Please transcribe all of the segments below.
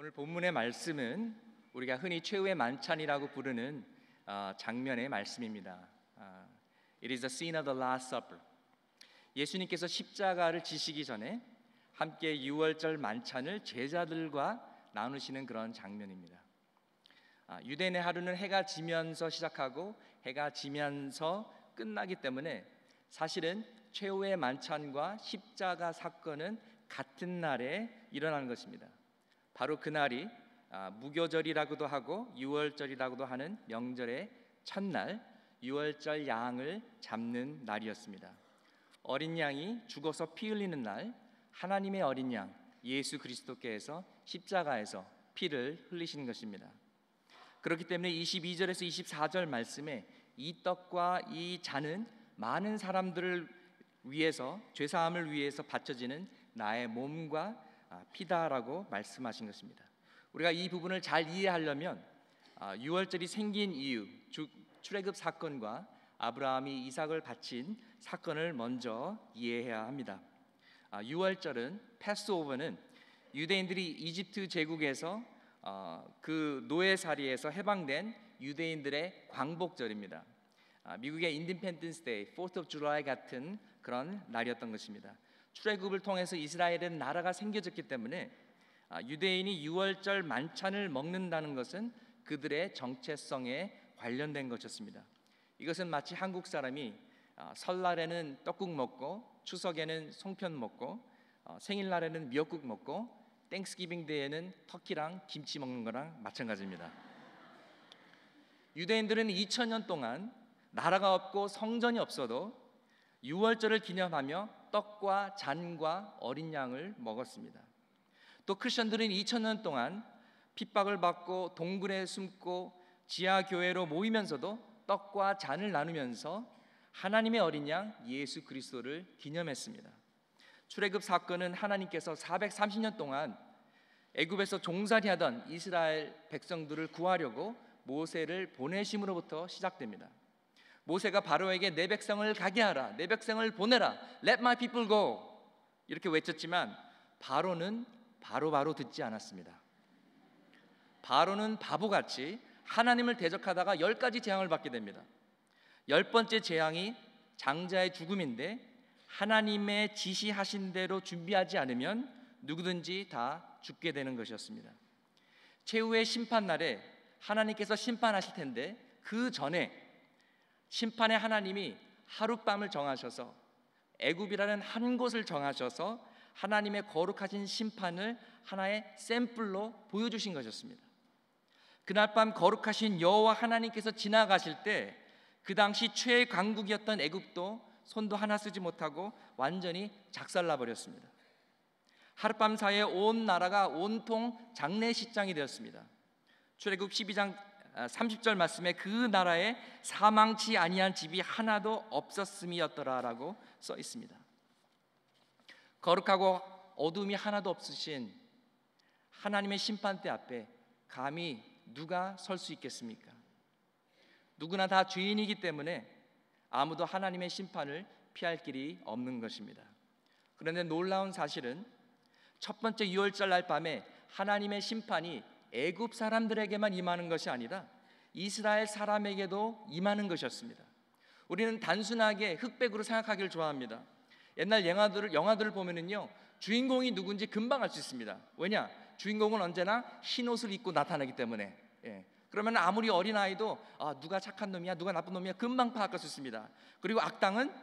오늘 본문의 말씀은 우리가 흔히 최후의 만찬이라고 부르는 장면의 말씀입니다. It is the scene of the Last Supper. 예수님께서 십자가를 지시기 전에 함께 유월절 만찬을 제자들과 나누시는 그런 장면입니다. 유대인의 하루는 해가 지면서 시작하고 해가 지면서 끝나기 때문에 사실은 최후의 만찬과 십자가 사건은 같은 날에 일어나는 것입니다. 바로 그날이 무교절이라고도 하고 유월절이라고도 하는 명절의 첫날 유월절 양을 잡는 날이었습니다. 어린 양이 죽어서 피 흘리는 날, 하나님의 어린 양 예수 그리스도께서 십자가에서 피를 흘리시는 것입니다. 그렇기 때문에 22절에서 24절 말씀에 이 떡과 이 잔은 많은 사람들을 위해서, 죄사함을 위해서 바쳐지는 나의 몸과 피다라고 말씀하신 것입니다. 우리가 이 부분을 잘 이해하려면 유월절이 생긴 이유, 출애굽 사건과 아브라함이 이삭을 바친 사건을 먼저 이해해야 합니다. 유월절은, 패스오버는 유대인들이 이집트 제국에서 그 노예살이에서 해방된 유대인들의 광복절입니다. 미국의 인디펜던스 데이, 4th of July 같은 그런 날이었던 것입니다. 출애굽을 통해서 이스라엘은 나라가 생겨졌기 때문에 유대인이 유월절 만찬을 먹는다는 것은 그들의 정체성에 관련된 것이었습니다. 이것은 마치 한국 사람이 설날에는 떡국 먹고 추석에는 송편 먹고 생일날에는 미역국 먹고 땡스기빙 데이에는 터키랑 김치 먹는 거랑 마찬가지입니다. 유대인들은 2000년 동안 나라가 없고 성전이 없어도 유월절을 기념하며 떡과 잔과 어린 양을 먹었습니다. 또 크리스천들은 2000년 동안 핍박을 받고 동굴에 숨고 지하교회로 모이면서도 떡과 잔을 나누면서 하나님의 어린 양 예수 그리스도를 기념했습니다. 출애굽 사건은 하나님께서 430년 동안 애굽에서 종살이하던 이스라엘 백성들을 구하려고 모세를 보내심으로부터 시작됩니다. 모세가 바로에게 내 백성을 가게 하라, 내 백성을 보내라, Let my people go 이렇게 외쳤지만 바로는 바로 듣지 않았습니다. 바로는 바보같이 하나님을 대적하다가 10가지 재앙을 받게 됩니다. 10번째 재앙이 장자의 죽음인데 하나님의 지시하신 대로 준비하지 않으면 누구든지 다 죽게 되는 것이었습니다. 최후의 심판날에 하나님께서 심판하실 텐데 그 전에 심판의 하나님이 하룻밤을 정하셔서 애굽이라는 한 곳을 정하셔서 하나님의 거룩하신 심판을 하나의 샘플로 보여주신 것이었습니다. 그날 밤 거룩하신 여호와 하나님께서 지나가실 때 그 당시 최강국이었던 애굽도 손도 하나 쓰지 못하고 완전히 작살나 버렸습니다. 하룻밤 사이에 온 나라가 온통 장례식장이 되었습니다. 출애굽 12장 30절 말씀에 그 나라에 사망치 아니한 집이 하나도 없었음이었더라라고 써 있습니다. 거룩하고 어둠이 하나도 없으신 하나님의 심판대 앞에 감히 누가 설 수 있겠습니까? 누구나 다 죄인이기 때문에 아무도 하나님의 심판을 피할 길이 없는 것입니다. 그런데 놀라운 사실은 첫 번째 유월절 날 밤에 하나님의 심판이 애굽 사람들에게만 임하는 것이 아니라 이스라엘 사람에게도 임하는 것이었습니다. 우리는 단순하게 흑백으로 생각하기를 좋아합니다. 옛날 영화들을 보면은요, 주인공이 누군지 금방 알 수 있습니다. 왜냐? 주인공은 언제나 흰 옷을 입고 나타나기 때문에. 그러면 아무리 어린아이도 누가 착한 놈이야, 누가 나쁜 놈이야 금방 파악할 수 있습니다. 그리고 악당은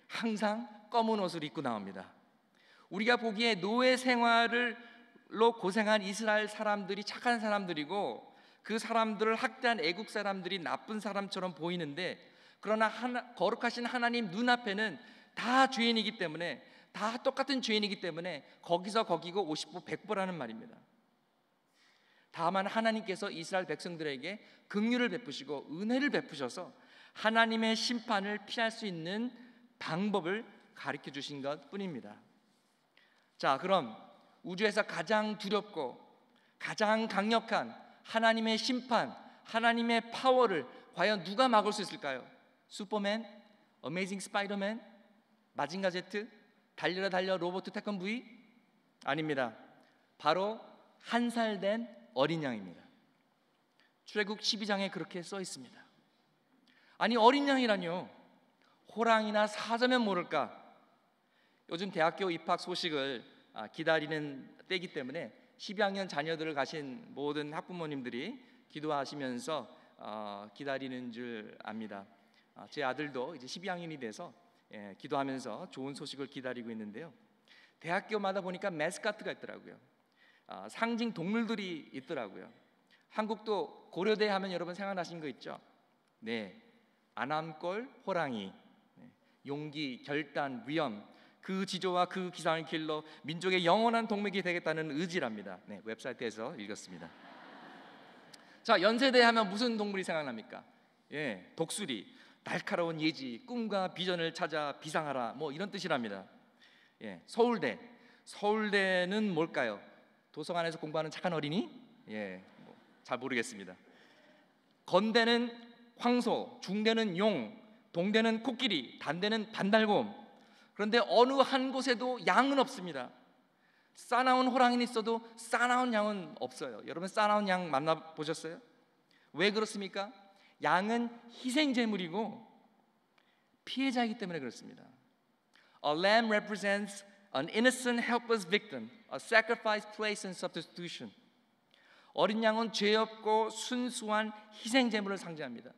항상 검은 옷을 입고 나옵니다. 우리가 보기에 노예 생활로 고생한 이스라엘 사람들이 착한 사람들이고 그 사람들을 학대한 애국 사람들이 나쁜 사람처럼 보이는데, 그러나 거룩하신 하나님 눈앞에는 다 죄인이기 때문에, 다 똑같은 죄인이기 때문에 거기서 거기고 50보 100보라는 말입니다. 다만 하나님께서 이스라엘 백성들에게 긍휼을 베푸시고 은혜를 베푸셔서 하나님의 심판을 피할 수 있는 방법을 가르쳐 주신 것 뿐입니다. 자, 그럼 우주에서 가장 두렵고 가장 강력한 하나님의 심판, 하나님의 파워를 과연 누가 막을 수 있을까요? 슈퍼맨? 어메이징 스파이더맨? 마징가 제트? 달려라 달려 로버트 태권브이? 아닙니다. 바로 한 살 된 어린 양입니다. 출애굽 12장에 그렇게 써 있습니다. 아니, 어린 양이라뇨. 호랑이나 사자면 모를까. 요즘 대학교 입학 소식을 기다리는 때이기 때문에 12학년 자녀들을 가신 모든 학부모님들이 기도하시면서 기다리는 줄 압니다. 제 아들도 이제 12학년이 돼서 기도하면서 좋은 소식을 기다리고 있는데요. 대학교마다 보니까 매스카트가 있더라고요. 상징 동물들이 있더라고요. 한국도 고려대 하면 여러분 생각나신 거 있죠? 네, 아남골 호랑이, 용기, 결단, 위엄, 그 지조와 그 기상의 길로 민족의 영원한 동맥이 되겠다는 의지랍니다. 네, 웹사이트에서 읽었습니다. 자, 연세대 하면 무슨 동물이 생각납니까? 예, 독수리, 날카로운 예지, 꿈과 비전을 찾아 비상하라, 뭐 이런 뜻이랍니다. 예, 서울대는 뭘까요? 도서관에서 공부하는 착한 어린이? 예, 잘 모르겠습니다. 건대는 황소, 중대는 용, 동대는 코끼리, 단대는 반달곰. 그런데 어느 한 곳에도 양은 없습니다. 싸나운 호랑이는 있어도 싸나운 양은 없어요. 여러분, 싸나운 양 만나보셨어요? 왜 그렇습니까? 양은 희생제물이고 피해자이기 때문에 그렇습니다. A lamb represents an innocent, helpless victim, a sacrifice, place, and substitution. 어린 양은 죄 없고 순수한 희생제물을 상징합니다.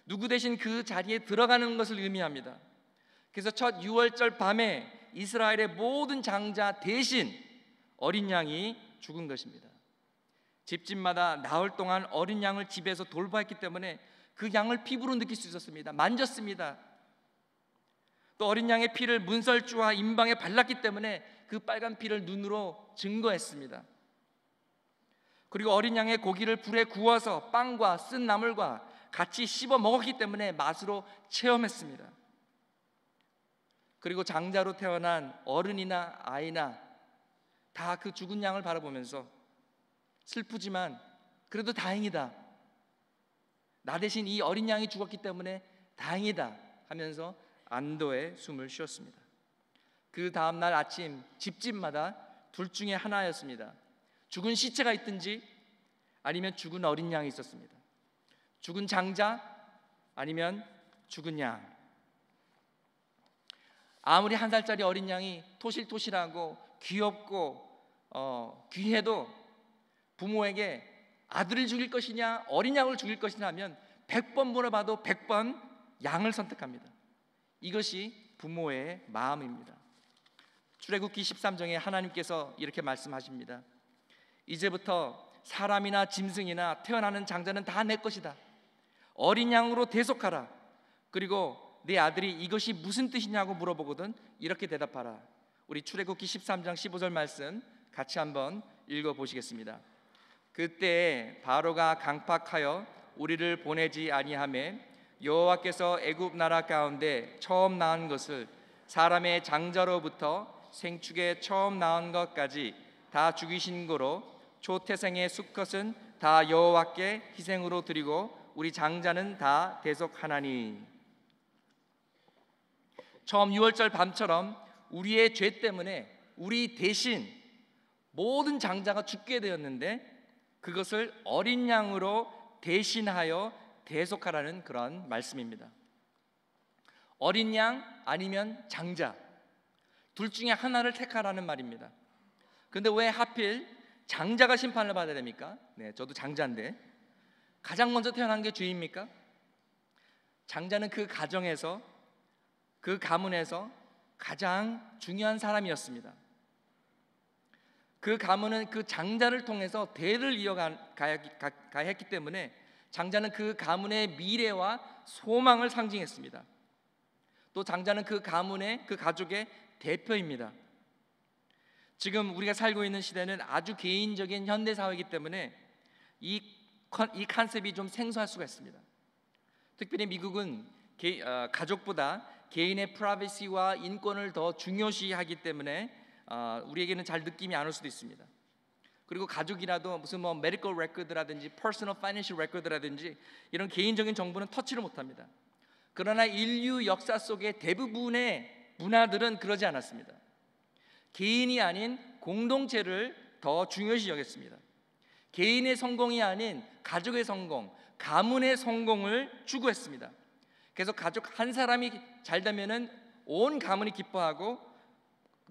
누구 대신 그 자리에 들어가는 것을 의미합니다. 그래서 첫 유월절 밤에 이스라엘의 모든 장자 대신 어린 양이 죽은 것입니다. 집집마다 나흘 동안 어린 양을 집에서 돌보았기 때문에 그 양을 피부로 느낄 수 있었습니다. 만졌습니다. 또 어린 양의 피를 문설주와 임방에 발랐기 때문에 그 빨간 피를 눈으로 증거했습니다. 그리고 어린 양의 고기를 불에 구워서 빵과 쓴 나물과 같이 씹어 먹었기 때문에 맛으로 체험했습니다. 그리고 장자로 태어난 어른이나 아이나 다 그 죽은 양을 바라보면서 슬프지만 그래도 다행이다, 나 대신 이 어린 양이 죽었기 때문에 다행이다 하면서 안도의 숨을 쉬었습니다. 그 다음날 아침 집집마다 둘 중에 하나였습니다. 죽은 시체가 있든지 아니면 죽은 어린 양이 있었습니다. 죽은 장자 아니면 죽은 양. 아무리 한 살짜리 어린 양이 토실토실하고 귀엽고 귀해도 부모에게 아들을 죽일 것이냐 어린 양을 죽일 것이냐 하면 100번 물어봐도 100번 양을 선택합니다. 이것이 부모의 마음입니다. 출애굽기 13장에 하나님께서 이렇게 말씀하십니다. 이제부터 사람이나 짐승이나 태어나는 장자는 다 내 것이다. 어린 양으로 대속하라. 그리고 내 아들이 이것이 무슨 뜻이냐고 물어보거든 이렇게 대답하라. 우리 출애굽기 13장 15절 말씀 같이 한번 읽어보시겠습니다. 그때 바로가 강팍하여 우리를 보내지 아니하매 여호와께서 애굽 나라 가운데 처음 낳은 것을 사람의 장자로부터 생축에 처음 낳은 것까지 다 죽이신 거로 초태생의 수컷은 다 여호와께 희생으로 드리고 우리 장자는 다 대속하나니. 처음 유월절 밤처럼 우리의 죄 때문에 우리 대신 모든 장자가 죽게 되었는데 그것을 어린 양으로 대신하여 대속하라는 그런 말씀입니다. 어린 양 아니면 장자, 둘 중에 하나를 택하라는 말입니다. 그런데 왜 하필 장자가 심판을 받아야 됩니까? 네, 저도 장자인데 가장 먼저 태어난 게 죄입니까? 장자는 그 가정에서 그 가문에서 가장 중요한 사람이었습니다. 그 가문은 그 장자를 통해서 대를 이어가야 했기 때문에 장자는 그 가문의 미래와 소망을 상징했습니다. 또 장자는 그 가문의 그 가족의 대표입니다. 지금 우리가 살고 있는 시대는 아주 개인적인 현대 사회이기 때문에 이 컨셉이 좀 생소할 수가 있습니다. 특별히 미국은 가족보다 개인의 프라이버시와 인권을 더 중요시하기 때문에 우리에게는 잘 느낌이 안 올 수도 있습니다. 그리고 가족이라도 무슨 메디컬 레코드라든지 퍼스널 파이낸셜 레코드라든지 이런 개인적인 정보는 터치를 못합니다. 그러나 인류 역사 속의 대부분의 문화들은 그러지 않았습니다. 개인이 아닌 공동체를 더 중요시 여겼습니다. 개인의 성공이 아닌 가족의 성공, 가문의 성공을 추구했습니다. 그래서 가족 한 사람이 잘 되면은 온 가문이 기뻐하고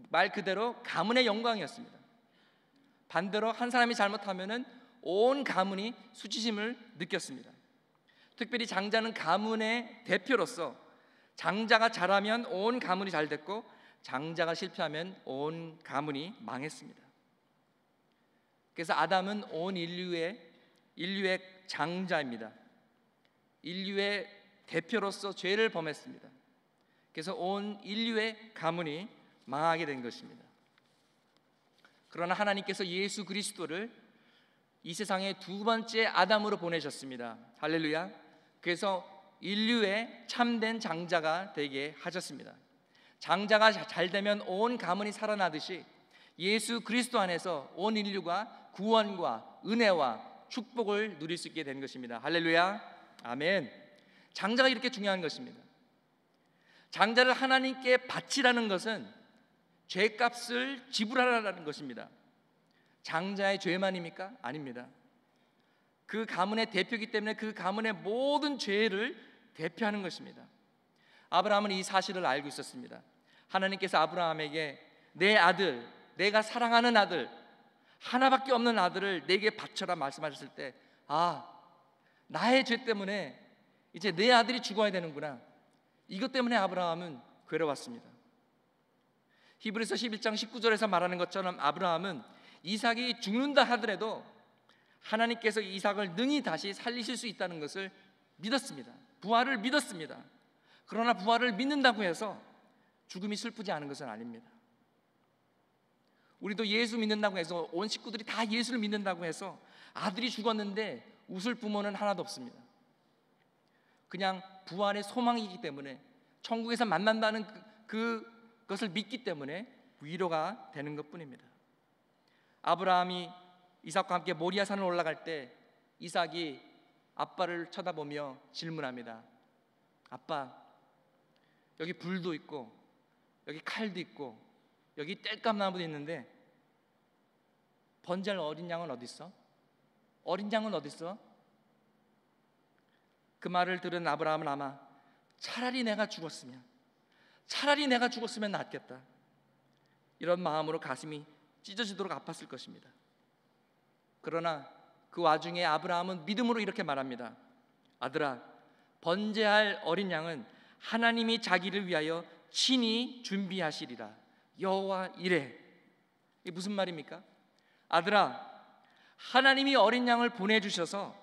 말 그대로 가문의 영광이었습니다. 반대로 한 사람이 잘못하면은 온 가문이 수치심을 느꼈습니다. 특별히 장자는 가문의 대표로서 장자가 잘하면 온 가문이 잘 됐고 장자가 실패하면 온 가문이 망했습니다. 그래서 아담은 온 인류의 장자입니다. 인류의 대표로서 죄를 범했습니다. 그래서 온 인류의 가문이 망하게 된 것입니다. 그러나 하나님께서 예수 그리스도를 이 세상의 두 번째 아담으로 보내셨습니다. 할렐루야. 그래서 인류의 참된 장자가 되게 하셨습니다. 장자가 잘 되면 온 가문이 살아나듯이 예수 그리스도 안에서 온 인류가 구원과 은혜와 축복을 누릴 수 있게 된 것입니다. 할렐루야. 아멘. 장자가 이렇게 중요한 것입니다. 장자를 하나님께 바치라는 것은 죄값을 지불하라는 것입니다. 장자의 죄만입니까? 아닙니다. 그 가문의 대표이기 때문에 그 가문의 모든 죄를 대표하는 것입니다. 아브라함은 이 사실을 알고 있었습니다. 하나님께서 아브라함에게 내 아들, 내가 사랑하는 아들, 하나밖에 없는 아들을 내게 바쳐라 말씀하셨을 때, 나의 죄 때문에 이제 내 아들이 죽어야 되는구나. 이것 때문에 아브라함은 괴로웠습니다. 히브리서 11장 19절에서 말하는 것처럼 아브라함은 이삭이 죽는다 하더라도 하나님께서 이삭을 능히 다시 살리실 수 있다는 것을 믿었습니다. 부활을 믿었습니다. 그러나 부활을 믿는다고 해서 죽음이 슬프지 않은 것은 아닙니다. 우리도 예수 믿는다고 해서 온 식구들이 다 예수를 믿는다고 해서 아들이 죽었는데 웃을 부모는 하나도 없습니다. 그냥 부활의 소망이기 때문에 천국에서 만난다는 그것을 믿기 때문에 위로가 되는 것뿐입니다. 아브라함이 이삭과 함께 모리아산을 올라갈 때 이삭이 아빠를 쳐다보며 질문합니다. 아빠, 여기 불도 있고 여기 칼도 있고 여기 땔감나무도 있는데 번제할 어린 양은 어디 있어? 어린 양은 어디 있어? 그 말을 들은 아브라함은 아마 차라리 내가 죽었으면 낫겠다, 이런 마음으로 가슴이 찢어지도록 아팠을 것입니다. 그러나 그 와중에 아브라함은 믿음으로 이렇게 말합니다. 아들아, 번제할 어린 양은 하나님이 자기를 위하여 친히 준비하시리라. 여호와 이레. 이게 무슨 말입니까? 아들아, 하나님이 어린 양을 보내주셔서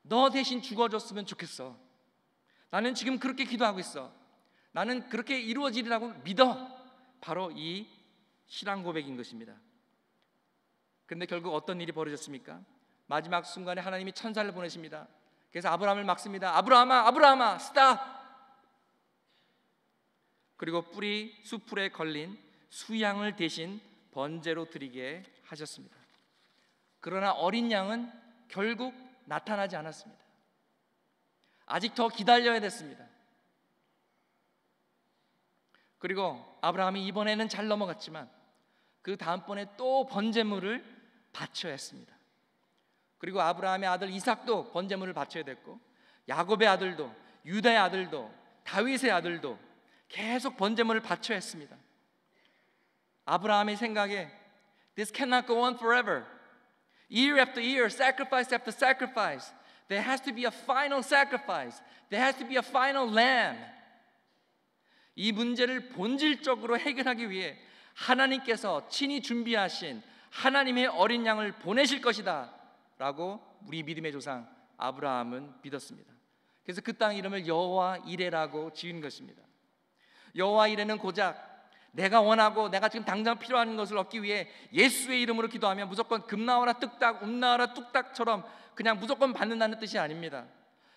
너 대신 죽어줬으면 좋겠어. 나는 지금 그렇게 기도하고 있어. 나는 그렇게 이루어지리라고 믿어. 바로 이 신앙 고백인 것입니다. 그런데 결국 어떤 일이 벌어졌습니까? 마지막 순간에 하나님이 천사를 보내십니다. 그래서 아브라함을 막습니다. 아브라함아, 스탑! 그리고 뿌리 수풀에 걸린 수양을 대신 번제로 드리게 하셨습니다. 그러나 어린 양은 결국 나타나지 않았습니다. 아직 더 기다려야 됐습니다. 그리고 아브라함이 이번에는 잘 넘어갔지만 그 다음번에 또 번제물을 바쳐야 했습니다. 그리고 아브라함의 아들 이삭도 번제물을 바쳐야 됐고, 야곱의 아들도, 유다의 아들도, 다윗의 아들도 계속 번제물을 바쳐야 했습니다. 아브라함의 생각에 This cannot go on forever. Year after year, sacrifice after sacrifice. There has to be a final sacrifice. There has to be a final lamb. 이 문제를 본질적으로 해결하기 위해 하나님께서 친히 준비하신 하나님의 어린 양을 보내실 것이다 라고 우리 믿음의 조상 아브라함은 믿었습니다. 그래서 그 땅 이름을 여호와 이레라고 지은 것입니다. 여호와 이레는 고작 내가 원하고 내가 지금 당장 필요한 것을 얻기 위해 예수의 이름으로 기도하면 무조건 금 나와라 뚝딱, 움 나와라 뚝딱처럼 그냥 무조건 받는다는 뜻이 아닙니다.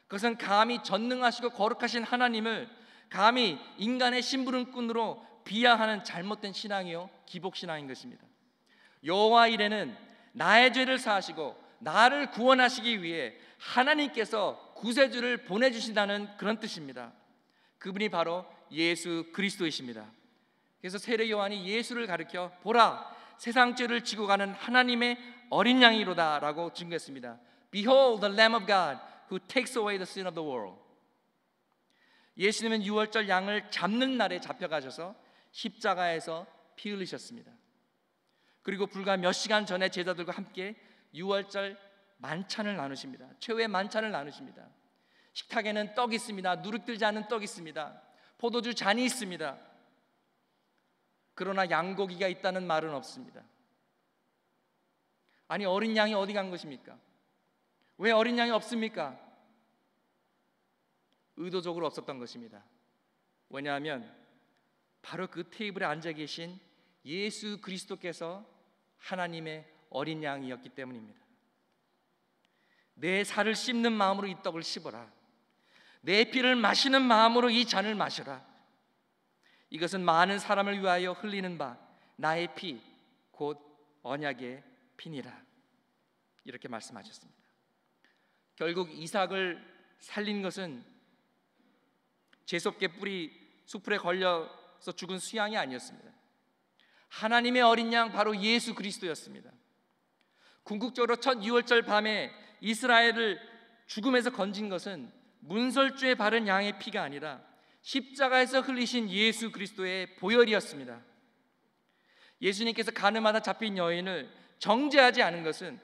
그것은 감히 전능하시고 거룩하신 하나님을 감히 인간의 심부름꾼으로 비하하는 잘못된 신앙이요 기복신앙인 것입니다. 여호와 이레는 나의 죄를 사하시고 나를 구원하시기 위해 하나님께서 구세주를 보내주신다는 그런 뜻입니다. 그분이 바로 예수 그리스도이십니다. 그래서 세례 요한이 예수를 가리켜 보라, 세상 죄를 지고 가는 하나님의 어린 양이로다 라고 증거했습니다. Behold the Lamb of God who takes away the sin of the world. 예수님은 유월절 양을 잡는 날에 잡혀가셔서 십자가에서 피 흘리셨습니다. 그리고 불과 몇 시간 전에 제자들과 함께 유월절 만찬을 나누십니다. 최후의 만찬을 나누십니다. 식탁에는 떡이 있습니다. 누룩들지 않은 떡이 있습니다. 포도주 잔이 있습니다. 그러나 양고기가 있다는 말은 없습니다. 아니, 어린 양이 어디 간 것입니까? 왜 어린 양이 없습니까? 의도적으로 없었던 것입니다. 왜냐하면 바로 그 테이블에 앉아 계신 예수 그리스도께서 하나님의 어린 양이었기 때문입니다. 내 살을 씹는 마음으로 이 떡을 씹어라. 내 피를 마시는 마음으로 이 잔을 마셔라. 이것은 많은 사람을 위하여 흘리는 바 나의 피 곧 언약의 피니라. 이렇게 말씀하셨습니다. 결국 이삭을 살린 것은 재수없게 뿔이 수풀에 걸려서 죽은 수양이 아니었습니다. 하나님의 어린 양 바로 예수 그리스도였습니다. 궁극적으로 첫 유월절 밤에 이스라엘을 죽음에서 건진 것은 문설주에 바른 양의 피가 아니라 십자가에서 흘리신 예수 그리스도의 보혈이었습니다. 예수님께서 가늠하다 잡힌 여인을 정죄하지 않은 것은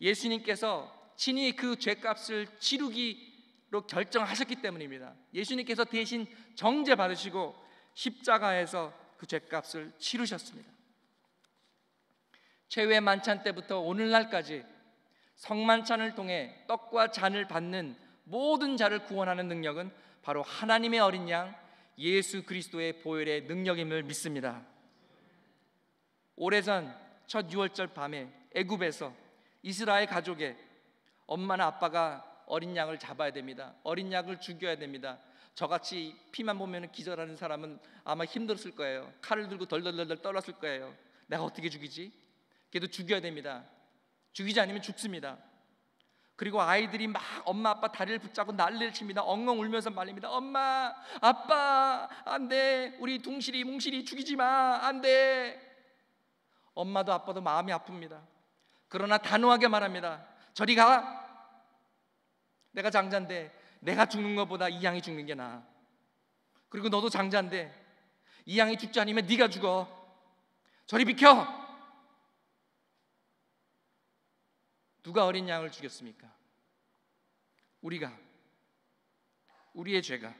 예수님께서 친히 그 죄값을 치르기로 결정하셨기 때문입니다. 예수님께서 대신 정죄 받으시고 십자가에서 그 죄값을 치르셨습니다. 최후의 만찬 때부터 오늘날까지 성만찬을 통해 떡과 잔을 받는 모든 자를 구원하는 능력은 바로 하나님의 어린 양 예수 그리스도의 보혈의 능력임을 믿습니다. 오래전 첫 유월절 밤에 애굽에서 이스라엘 가족의 엄마나 아빠가 어린 양을 잡아야 됩니다. 어린 양을 죽여야 됩니다. 저같이 피만 보면 기절하는 사람은 아마 힘들었을 거예요. 칼을 들고 덜덜덜 떨었을 거예요. 내가 어떻게 죽이지? 그래도 죽여야 됩니다. 죽이지 않으면 죽습니다. 그리고 아이들이 막 엄마 아빠 다리를 붙잡고 난리를 칩니다. 엉엉 울면서 말립니다. 엄마 아빠 안돼, 우리 둥실이 뭉실이 죽이지 마, 안돼. 엄마도 아빠도 마음이 아픕니다. 그러나 단호하게 말합니다. 저리 가. 내가 장자인데 내가 죽는 것보다 이 양이 죽는 게 나아. 그리고 너도 장자인데 이 양이 죽지 않으면 네가 죽어. 저리 비켜. 누가 어린 양을 죽였습니까? 우리가, 우리의 죄가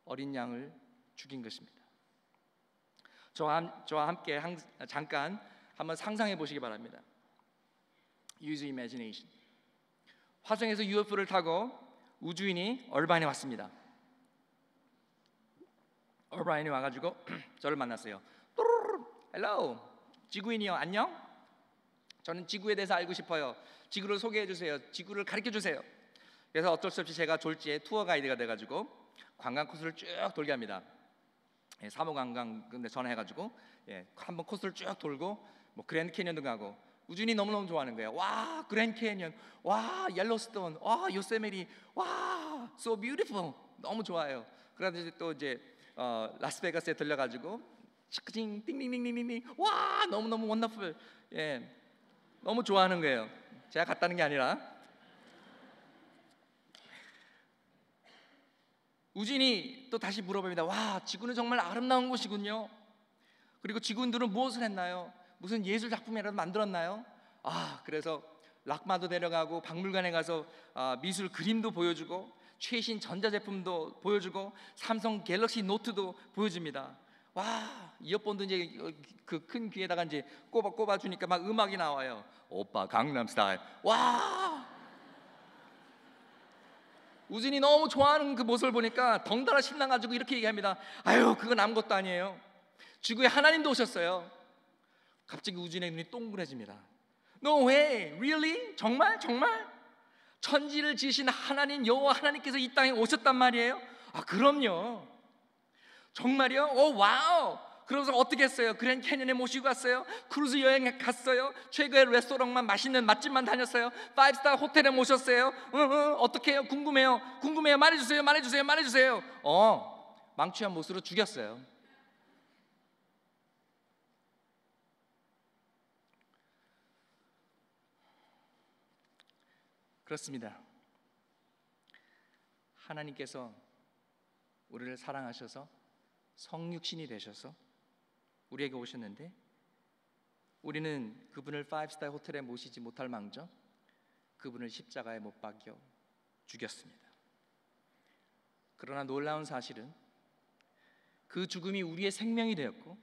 어린 양을 죽인 것입니다. 저와 함께 잠깐 한번 상상해 보시기 바랍니다. Use your imagination. 화성에서 UFO를 타고 우주인이 얼바인에 왔습니다. 얼바인이 와가지고 저를 만났어요. Hello, 지구인이요, 안녕? 저는 지구에 대해서 알고 싶어요. 지구를 소개해 주세요. 지구를 가르쳐 주세요. 그래서 어쩔 수 없이 제가 졸지에 투어 가이드가 돼가지고 관광 코스를 쭉 돌게 합니다. 사모관광 근데 전화해가지고 한번 코스를 쭉 돌고 뭐 그랜드 캐니언도 가고. 우준이 너무너무 좋아하는 거예요. 와, 그랜드 캐니언, 와, 옐로스톤, 와, 요세미티, 와, so beautiful. 너무 좋아해요. 그래서 또 이제 라스베가스에 들려가지고 띵 띵띵띵띵띵, 와, 너무너무 원더풀. 너무 좋아하는 거예요. 제가 갔다는 게 아니라. 우진이 또 다시 물어봅니다. 와, 지구는 정말 아름다운 곳이군요. 그리고 지구인들은 무엇을 했나요? 무슨 예술 작품이라도 만들었나요? 그래서 락마도 데려가고 박물관에 가서 미술 그림도 보여주고 최신 전자제품도 보여주고 삼성 갤럭시 노트도 보여줍니다. 와, 이어폰도 이제 그 큰 귀에다가 이제 꼽아 주니까 막 음악이 나와요. 오빠 강남스타일. 와, 우진이 너무 좋아하는 그 모습을 보니까 덩달아 신나가지고 이렇게 얘기합니다. 아유, 그건 아무것도 아니에요. 지구에 하나님도 오셨어요. 갑자기 우진의 눈이 동그래집니다. No way, really? 정말? 천지를 지으신 하나님 여호와 하나님께서 이 땅에 오셨단 말이에요? 그럼요. 정말요? 오, 와우. 그러면서 어떻게 했어요? 그랜드 캐니언에 모시고 갔어요? 크루즈 여행 갔어요? 최고의 레스토랑만 맛있는 맛집만 다녔어요? 5스타 호텔에 모셨어요? 어떻게 해요? 궁금해요. 말해주세요. 망취한 못으로 죽였어요. 그렇습니다. 하나님께서 우리를 사랑하셔서 성육신이 되셔서 우리에게 오셨는데 우리는 그분을 5스타 호텔에 모시지 못할 망정 그분을 십자가에 못 박여 죽였습니다. 그러나 놀라운 사실은 그 죽음이 우리의 생명이 되었고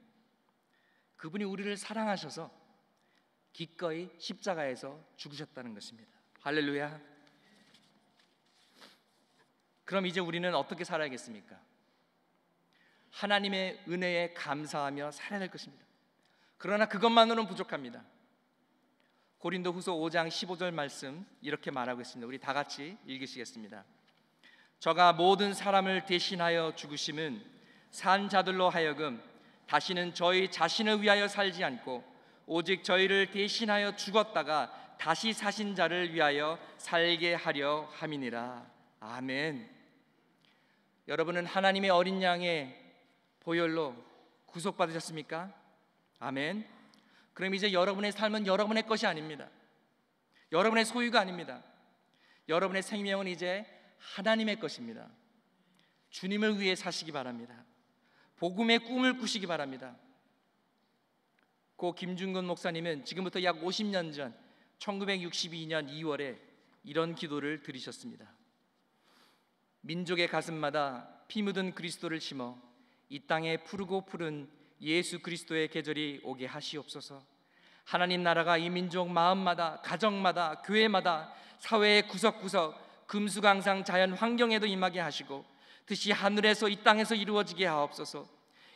그분이 우리를 사랑하셔서 기꺼이 십자가에서 죽으셨다는 것입니다. 할렐루야. 그럼 이제 우리는 어떻게 살아야겠습니까? 하나님의 은혜에 감사하며 살아야 될 것입니다. 그러나 그것만으로는 부족합니다. 고린도후서 5장 15절 말씀 이렇게 말하고 있습니다. 우리 다 같이 읽으시겠습니다. 저가 모든 사람을 대신하여 죽으심은 산 자들로 하여금 다시는 저희 자신을 위하여 살지 않고 오직 저희를 대신하여 죽었다가 다시 사신 자를 위하여 살게 하려 함이니라. 아멘. 여러분은 하나님의 어린 양의 보혈로 구속받으셨습니까? 아멘. 그럼 이제 여러분의 삶은 여러분의 것이 아닙니다. 여러분의 소유가 아닙니다. 여러분의 생명은 이제 하나님의 것입니다. 주님을 위해 사시기 바랍니다. 복음의 꿈을 꾸시기 바랍니다. 고 김준근 목사님은 지금부터 약 50년 전 1962년 2월에 이런 기도를 드리셨습니다. 민족의 가슴마다 피 묻은 그리스도를 심어 이 땅에 푸르고 푸른 예수 그리스도의 계절이 오게 하시옵소서. 하나님 나라가 이 민족 마음마다, 가정마다, 교회마다, 사회의 구석구석, 금수강상 자연 환경에도 임하게 하시고 뜻이 하늘에서 이 땅에서 이루어지게 하옵소서.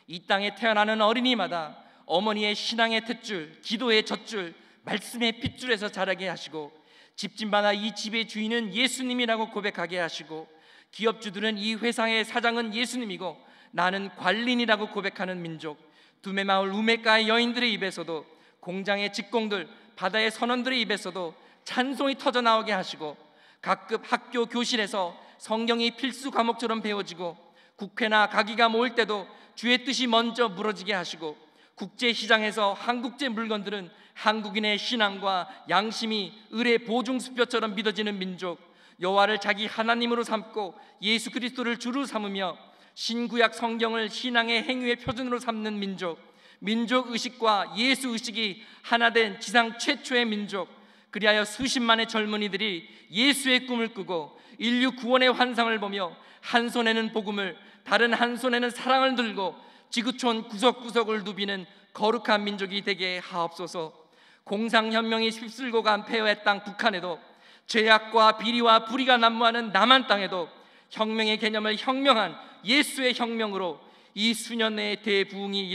이 땅에 태어나는 어린이마다 어머니의 신앙의 탯줄, 기도의 젖줄, 말씀의 핏줄에서 자라게 하시고 집집마다 이 집의 주인은 예수님이라고 고백하게 하시고 기업주들은 이 회사의 사장은 예수님이고 나는 관린이라고 고백하는 민족, 두메마을 우메가의 여인들의 입에서도 공장의 직공들, 바다의 선원들의 입에서도 찬송이 터져 나오게 하시고 각급 학교 교실에서 성경이 필수 과목처럼 배워지고 국회나 가기가 모일 때도 주의 뜻이 먼저 물어지게 하시고 국제시장에서 한국제 물건들은 한국인의 신앙과 양심이 을의 보증수표처럼 믿어지는 민족, 여호와를 자기 하나님으로 삼고 예수 그리스도를 주로 삼으며 신구약 성경을 신앙의 행위의 표준으로 삼는 민족, 민족의식과 예수의식이 하나된 지상 최초의 민족, 그리하여 수십만의 젊은이들이 예수의 꿈을 꾸고 인류 구원의 환상을 보며 한 손에는 복음을 다른 한 손에는 사랑을 들고 지구촌 구석구석을 누비는 거룩한 민족이 되게 하옵소서. 공상혁명이 휩쓸고 간 폐허의 땅 북한에도 죄악과 비리와 불의가 난무하는 남한 땅에도 혁명의 개념을 혁명한 예수의 혁명으로 이 수년 내에 대부흥이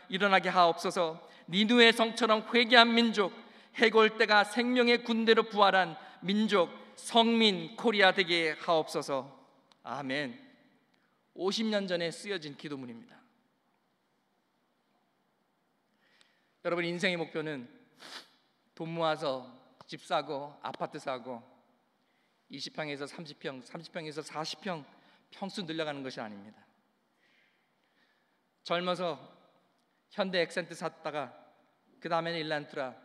일어나게 하옵소서. 니누의 성처럼 회개한 민족, 해골 때가 생명의 군대로 부활한 민족, 성민 코리아 되게 하옵소서. 아멘. 50년 전에 쓰여진 기도문입니다. 여러분, 인생의 목표는 돈 모아서 집 사고 아파트 사고 20평에서 30평, 30평에서 40평 평수 늘려가는 것이 아닙니다. 젊어서 현대 엑센트 샀다가 그 다음에는 일란트라,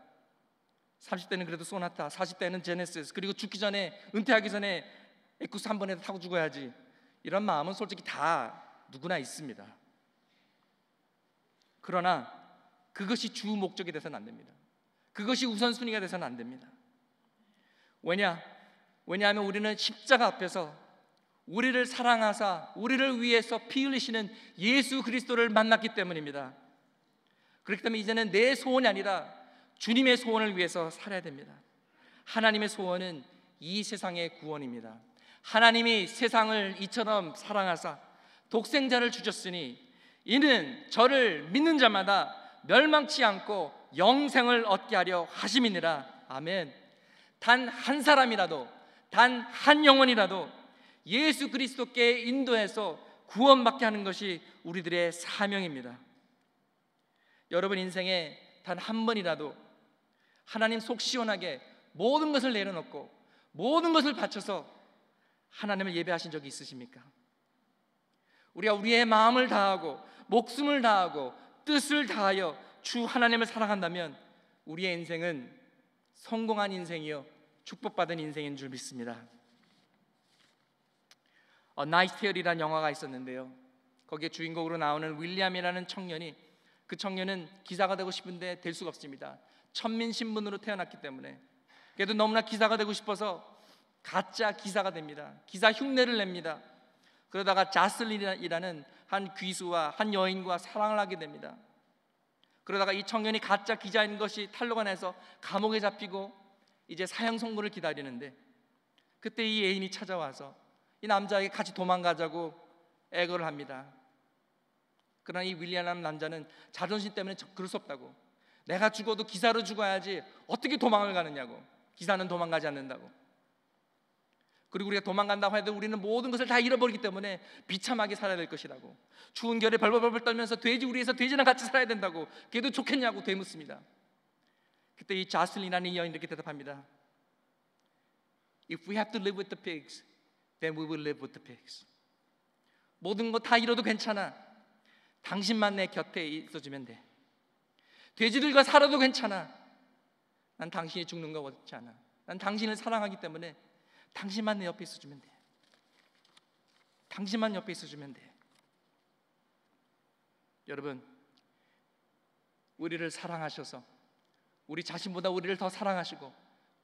30대는 그래도 소나타, 40대는 제네시스, 그리고 죽기 전에, 은퇴하기 전에 에쿠스 한 번에 타고 죽어야지, 이런 마음은 솔직히 다 누구나 있습니다. 그러나 그것이 주 목적이 돼서는 안 됩니다. 그것이 우선순위가 돼서는 안 됩니다. 왜냐하면 우리는 십자가 앞에서 우리를 사랑하사 우리를 위해서 피 흘리시는 예수 그리스도를 만났기 때문입니다. 그렇기 때문에 이제는 내 소원이 아니라 주님의 소원을 위해서 살아야 됩니다. 하나님의 소원은 이 세상의 구원입니다. 하나님이 세상을 이처럼 사랑하사 독생자를 주셨으니 이는 저를 믿는 자마다 멸망치 않고 영생을 얻게 하려 하심이니라. 아멘. 단 한 사람이라도, 단 한 영혼이라도 예수 그리스도께 인도해서 구원받게 하는 것이 우리들의 사명입니다. 여러분 인생에 단 한 번이라도 하나님 속 시원하게 모든 것을 내려놓고 모든 것을 바쳐서 하나님을 예배하신 적이 있으십니까? 우리가 우리의 마음을 다하고 목숨을 다하고 뜻을 다하여 주 하나님을 사랑한다면 우리의 인생은 성공한 인생이요 축복받은 인생인 줄 믿습니다. 나이트 테일이라는 영화가 있었는데요, 거기에 주인공으로 나오는 윌리엄이라는 청년이, 그 청년은 기사가 되고 싶은데 될 수가 없습니다. 천민 신분으로 태어났기 때문에. 그래도 너무나 기사가 되고 싶어서 가짜 기사가 됩니다. 기사 흉내를 냅니다. 그러다가 자슬린이라는 한 귀수와 한 여인과 사랑을 하게 됩니다. 그러다가 이 청년이 가짜 기자인 것이 탄로가 나서 감옥에 잡히고 이제 사형 선고를 기다리는데, 그때 이 애인이 찾아와서 이 남자에게 같이 도망가자고 애걸을 합니다. 그러나 이 윌리엄이라는 남자는 자존심 때문에 그럴 수 없다고, 내가 죽어도 기사로 죽어야지 어떻게 도망을 가느냐고, 기사는 도망가지 않는다고. 그리고 우리가 도망간다고 해도 우리는 모든 것을 다 잃어버리기 때문에 비참하게 살아야 될 것이라고, 추운 겨울에 벌벌벌 떨면서 돼지 우리에서 돼지랑 같이 살아야 된다고, 걔도 좋겠냐고 되묻습니다. 그때 이 자슬린이라는 이 여인이 이렇게 대답합니다. If we have to live with the pigs, then we will live with the pigs. 모든 거 다 잃어도 괜찮아. 당신만 내 곁에 있어주면 돼. 돼지들과 살아도 괜찮아. 난 당신이 죽는 거 원치 않아. 난 당신을 사랑하기 때문에 당신만 내 옆에 있어주면 돼. 당신만 옆에 있어주면 돼. 여러분, 우리를 사랑하셔서, 우리 자신보다 우리를 더 사랑하시고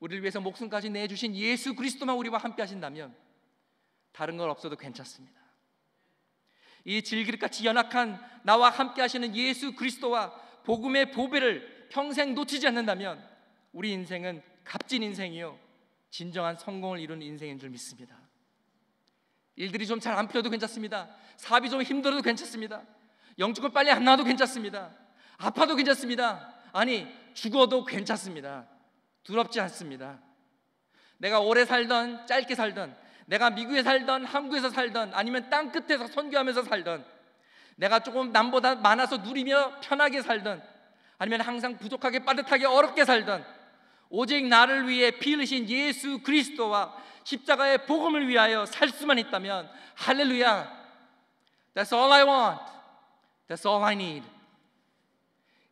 우리를 위해서 목숨까지 내주신 예수 그리스도만 우리와 함께 하신다면 다른 건 없어도 괜찮습니다. 이 질그릇같이 연약한 나와 함께 하시는 예수 그리스도와 복음의 보배를 평생 놓치지 않는다면 우리 인생은 값진 인생이요, 진정한 성공을 이루는 인생인 줄 믿습니다. 일들이 좀 잘 안 풀려도 괜찮습니다. 사업이 좀 힘들어도 괜찮습니다. 영주권 빨리 안 나와도 괜찮습니다. 아파도 괜찮습니다. 아니, 죽어도 괜찮습니다. 두렵지 않습니다. 내가 오래 살던 짧게 살던, 내가 미국에 살던 한국에서 살던, 아니면 땅 끝에서 선교하면서 살던, 내가 조금 남보다 많아서 누리며 편하게 살던, 아니면 항상 부족하게 빠듯하게 어렵게 살던, 오직 나를 위해 피 흘리신 예수 그리스도와 십자가의 복음을 위하여 살 수만 있다면 할렐루야, That's all I want. That's all I need.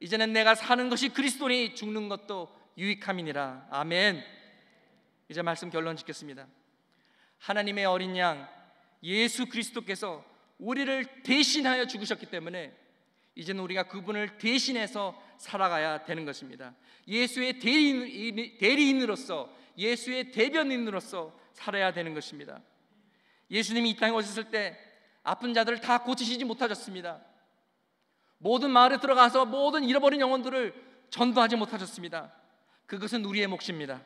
이제는 내가 사는 것이 그리스도니 죽는 것도 유익함이니라. 아멘. 이제 말씀 결론 짓겠습니다. 하나님의 어린 양 예수 그리스도께서 우리를 대신하여 죽으셨기 때문에 이제는 우리가 그분을 대신해서 살아가야 되는 것입니다. 예수의 대리인으로서, 예수의 대변인으로서 살아야 되는 것입니다. 예수님이 이 땅에 오셨을 때 아픈 자들을 다 고치시지 못하셨습니다. 모든 마을에 들어가서 모든 잃어버린 영혼들을 전도하지 못하셨습니다. 그것은 우리의 몫입니다.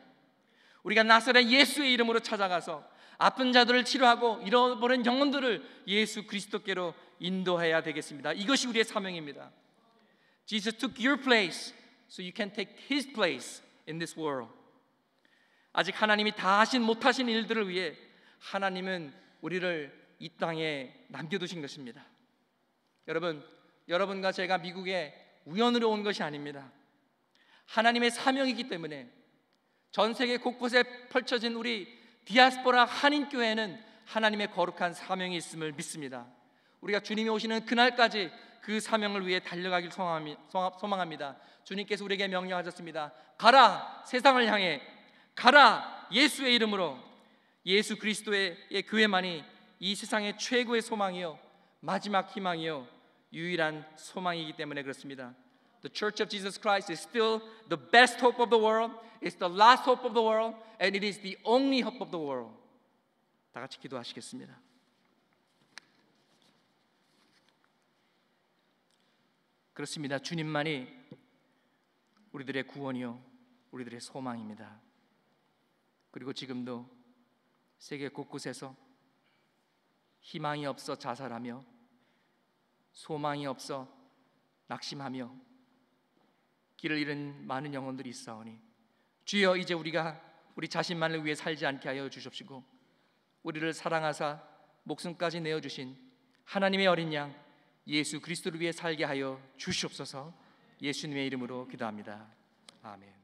우리가 나사렛 예수의 이름으로 찾아가서 아픈 자들을 치료하고 잃어버린 영혼들을 예수 그리스도께로 인도해야 되겠습니다. 이것이 우리의 사명입니다. Jesus took your place so you can take His place in this world. 아직 하나님이 다 하신 못하신 일들을 위해 하나님은 우리를 이 땅에 남겨두신 것입니다. 여러분, 여러분과 제가 미국에 우연으로 온 것이 아닙니다. 하나님의 사명이기 때문에 전 세계 곳곳에 펼쳐진 우리 디아스포라 한인교회는 하나님의 거룩한 사명이 있음을 믿습니다. 우리가 주님이 오시는 그날까지 그 사명을 위해 달려가길 소망합니다. 주님께서 우리에게 명령하셨습니다. 가라, 세상을 향해 가라. 예수의 이름으로. 예수 그리스도의 교회만이 이 세상의 최고의 소망이요, 마지막 희망이요, 유일한 소망이기 때문에 그렇습니다. The Church of Jesus Christ is still the best hope of the world. It's the last hope of the world, and it is the only hope of the world. 다 같이 기도하시겠습니다. 그렇습니다. 주님만이 우리들의 구원이요, 우리들의 소망입니다. 그리고 지금도 세계 곳곳에서 희망이 없어 자살하며 소망이 없어 낙심하며 길을 잃은 많은 영혼들이 있사오니 주여, 이제 우리가 우리 자신만을 위해 살지 않게 하여 주십시고 우리를 사랑하사 목숨까지 내어주신 하나님의 어린 양 예수 그리스도를 위해 살게 하여 주시옵소서. 예수님의 이름으로 기도합니다. 아멘.